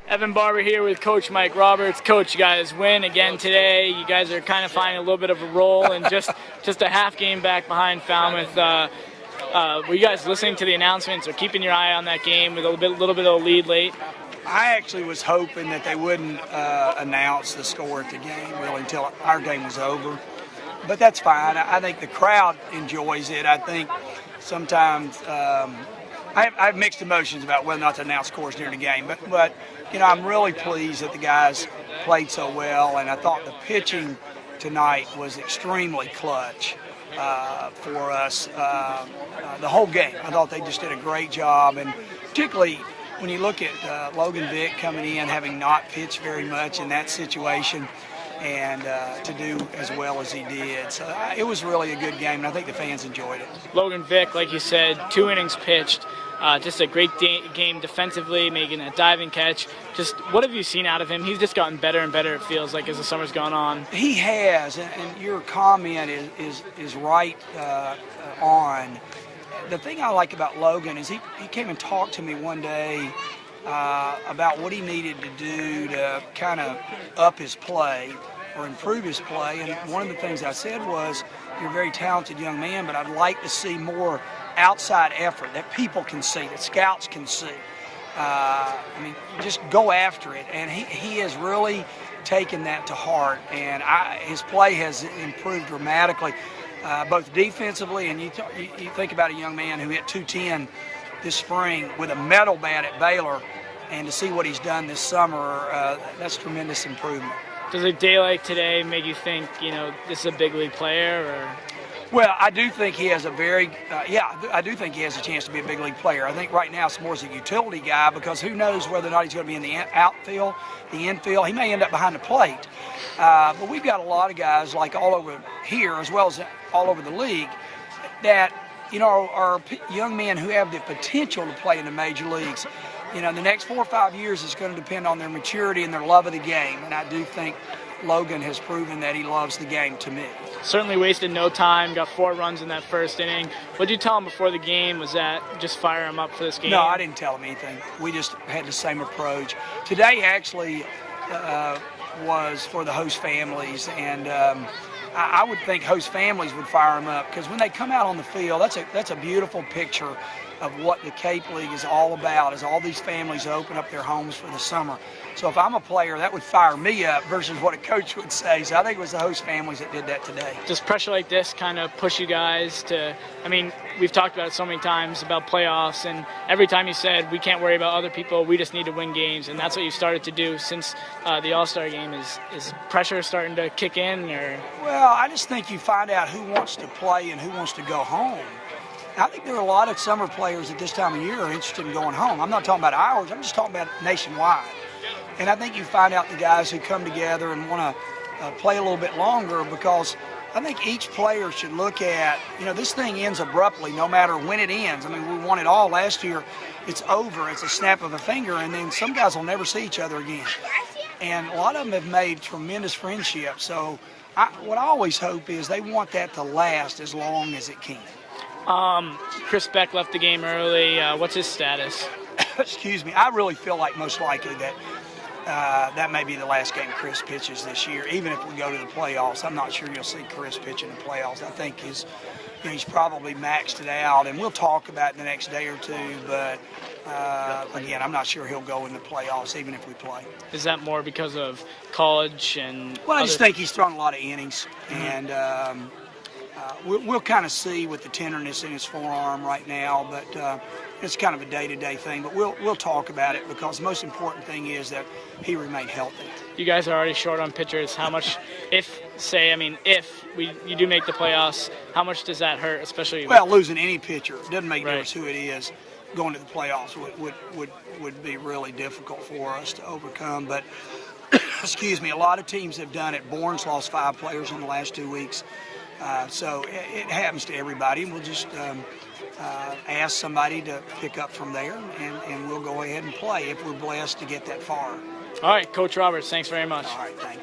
Evan Barber here with Coach Mike Roberts. Coach, you guys win again today. You guys are kind of finding a little bit of a roll and just a half game back behind Falmouth. Were you guys listening to the announcements or keeping your eye on that game with a little bit of a lead late? I actually was hoping that they wouldn't announce the score at the game really until our game was over. But that's fine. I think the crowd enjoys it. I think sometimes I have mixed emotions about whether or not to announce scores during the game. But you know, I'm really pleased that the guys played so well, and I thought the pitching tonight was extremely clutch for us the whole game. I thought they just did a great job, and particularly when you look at Logan Vick coming in, having not pitched very much in that situation, and to do as well as he did. So it was really a good game, and I think the fans enjoyed it. Logan Vick, like you said, 2 innings pitched. Just a great game defensively, making a diving catch. Just what have you seen out of him? He's just gotten better and better, it feels like, as the summer's gone on. He has, and your comment is right on. The thing I like about Logan is he came and talked to me one day about what he needed to do to kind of up his play or improve his play. And one of the things I said was, you're a very talented young man, but I'd like to see more outside effort that people can see, that scouts can see. I mean, just go after it. And he has really taken that to heart. And his play has improved dramatically, both defensively, and you think about a young man who hit 210 this spring with a metal bat at Baylor, and to see what he's done this summer, that's tremendous improvement. Does a day like today make you think, you know, this is a big league player? Or? Well, I do think he has I do think he has a chance to be a big league player. I think right now it's more as a utility guy, because who knows whether or not he's going to be in the outfield, the infield. He may end up behind the plate. But we've got a lot of guys, like all over here as well as all over the league, that, you know, are young men who have the potential to play in the major leagues. You know, the next 4 or 5 years is going to depend on their maturity and their love of the game. And I do think Logan has proven that he loves the game to me. Certainly wasted no time, got 4 runs in that first inning. What did you tell him before the game? Was that just fire him up for this game? No, I didn't tell him anything. We just had the same approach. Today actually was for the host families, and I would think host families would fire him up, because when they come out on the field, that's a beautiful picture of what the Cape League is all about, is all these families open up their homes for the summer. So if I'm a player, that would fire me up versus what a coach would say. So I think it was the host families that did that today. Does pressure like this kind of push you guys to, I mean, we've talked about it so many times about playoffs, and every time you said we can't worry about other people, we just need to win games, and that's what you started to do since the All-Star game. Is pressure starting to kick in? Or? Well, I just think you find out who wants to play and who wants to go home. I think there are a lot of summer players at this time of year are interested in going home. I'm not talking about ours, I'm just talking about nationwide. And I think you find out the guys who come together and want to play a little bit longer, because I think each player should look at, you know, this thing ends abruptly no matter when it ends. I mean, we won it all last year. It's over. It's a snap of a finger, and then some guys will never see each other again. And a lot of them have made tremendous friendships. So what I always hope is they want that to last as long as it can. Chris Beck left the game early. What's his status? Excuse me. I really feel like most likely that that may be the last game Chris pitches this year. Even if we go to the playoffs, I'm not sure you'll see Chris pitch in the playoffs. I think he's probably maxed it out, and we'll talk about it the next day or two. But again, I'm not sure he'll go in the playoffs, even if we play. Is that more because of college and? Well, I just think he's thrown a lot of innings, and we'll kind of see with the tenderness in his forearm right now, but it's kind of a day-to-day thing. But we'll talk about it, because the most important thing is that he remained healthy. You guys are already short on pitchers. How much, if you do make the playoffs, how much does that hurt, especially? Well, losing any pitcher, doesn't make a difference who it is, going to the playoffs would be really difficult for us to overcome. But excuse me, a lot of teams have done it. Bourne's lost 5 players in the last 2 weeks. So it happens to everybody, and we'll just ask somebody to pick up from there, and we'll go ahead and play if we're blessed to get that far. All right, Coach Roberts, thanks very much. All right, thank you.